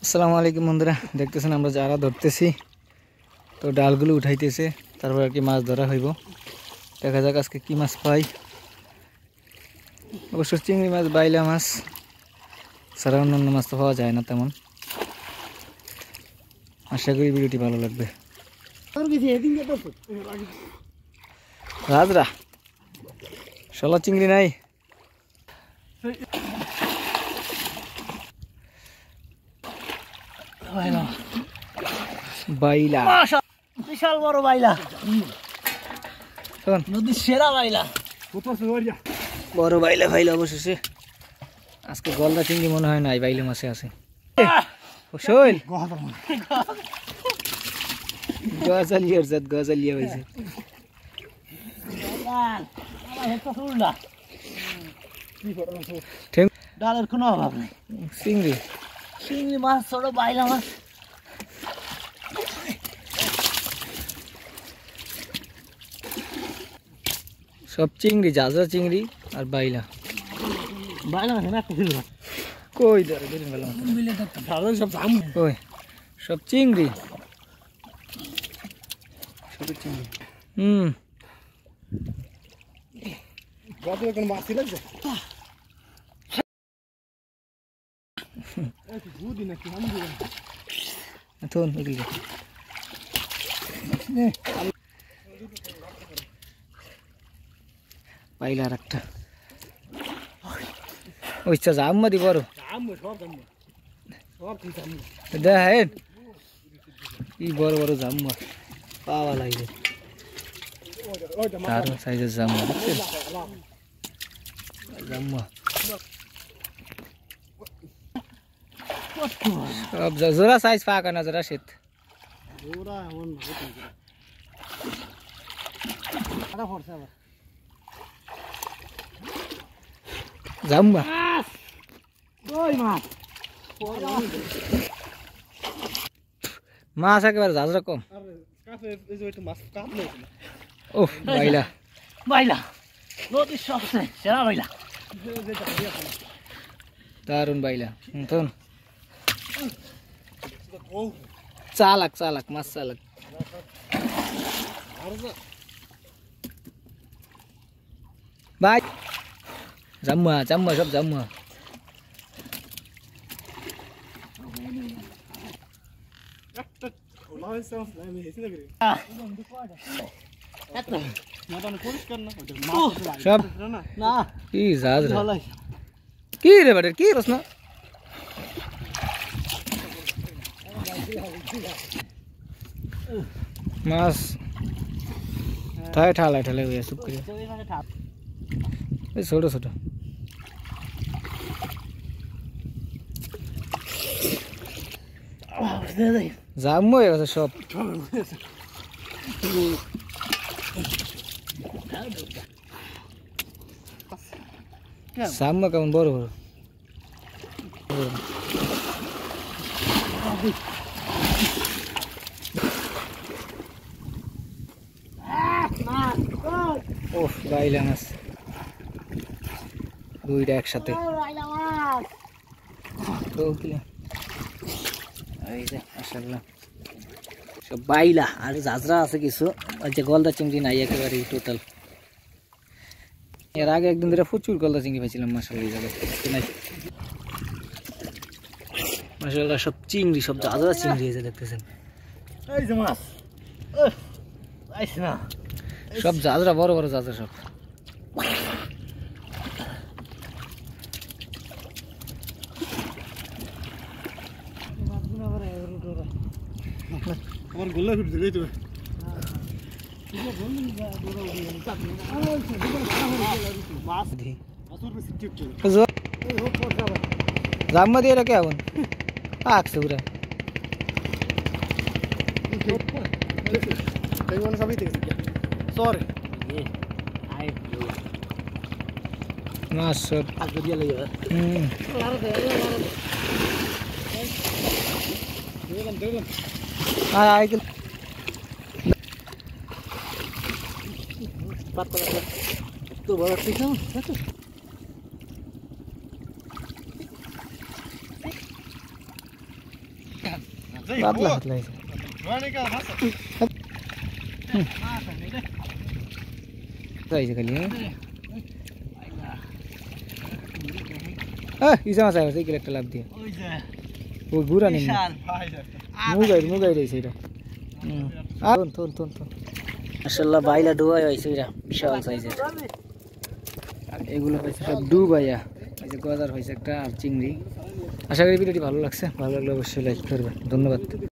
আসসালামু আলাইকুম বন্ধুরা, দেখতেছেন আমরা যারা ধরতেছি তো ডালগুলো উঠাইতেছে, তারপর আর কি মাছ ধরা হইব। দেখা যাক আজকে কি মাছ পাই। অবশ্য চিংড়ি মাছ, বাইলা মাছ ছাড়া অন্যান্য মাছ তো পাওয়া যায় না তেমন। আশা করি ভিডিওটি ভালো লাগবে। রাজরা শলা চিংড়ি নাই, বাইলা বিশাল বড় বাইলা, নদীর সেরা বাইলা, বড় বাইলা ফাইলা। অবশেষে আজকে গলদা চিংড়ি মনে হয় নাই, বাইলে মাছে আছে। শৈল গজালিয়ার জাত, গজালিয়া হয়েছে। ডালের কোনো অভাব নেই। চিংড়ি চিংড়ি মাছ, ছোট বাইলা মাছ, সব চিংড়ি, জাজরা চিংড়ি আর বাইলা। বাইলা মাছ একটা ছিল কই ধরে সব কই, সব চিংড়ি, ছোট চিংড়ি। পাইলা আর একটা ওইটা জাম্মা দি বড় দেখেন কি বড় বড় জাম্মা পাওয়া লাগবে। তার সাইজের জাম্মা দেখছেন, জাম্মা সব জোড়া সাইজ পাকা না, জোড়া শীত জাম্মা মাছ একেবারে জাজরা কম। ও বাইলা, বাইলা নদীর সবচেয়ে সেরা বাইলা, দারুন বাইলা। তখন চালাক চালাক মাছ, চালাক। ভাই জাম্মা জাম্মা সব জাম্মা। সব কি জাজরা, কি রে বাটের কি প্রশ্ন। মাছ ঠায় ঠালায় ঠালে হয়ে চুপ করে, ছোট ছোট জাম্মু হয়ে গেছে সব। জাম্মা কেমন বড় বড়। ওহ বাইলা মাছ দুইটা একসাথে। সব বাইলা আর জাজরা আছে কিছু, আর যে গলদা চিংড়ি নাই একেবারে টোটাল। এর আগে একদিন ধরে প্রচুর গলদা চিংড়ি পাইছিলাম, মাশাআল্লাহ নাই। মাশাআল্লাহ সব চিংড়ি, সব জাজরা চিংড়ি এই যে দেখতেছেন, এই যে মাছ আইস না, সব জাজরা, বড় বড় জাজরা সব। জাম্মা দিয়ে রাখে এখন পাকছে পুরা। মাছ সব তো বড় ঠিক আছে। পাতলা পাতলা হয়েছে হয়েছে খালি হ্যাঁ ইসা মাছ আছে একটা লাভ দিয়ে ও গুড়া নেই মুগাই রয়েছে এটা মাশাআল্লাহ বাইলা ডুবাই হয়েছে এটা বিশাল সাইজের এগুলো হয়েছে সব ডুবাইয়া এই যে গজার হয়েছে একটা আর চিংড়ি আশা করি ভিডিওটি ভালো লাগছে ভালো লাগলে অবশ্যই লাইক করবেন ধন্যবাদ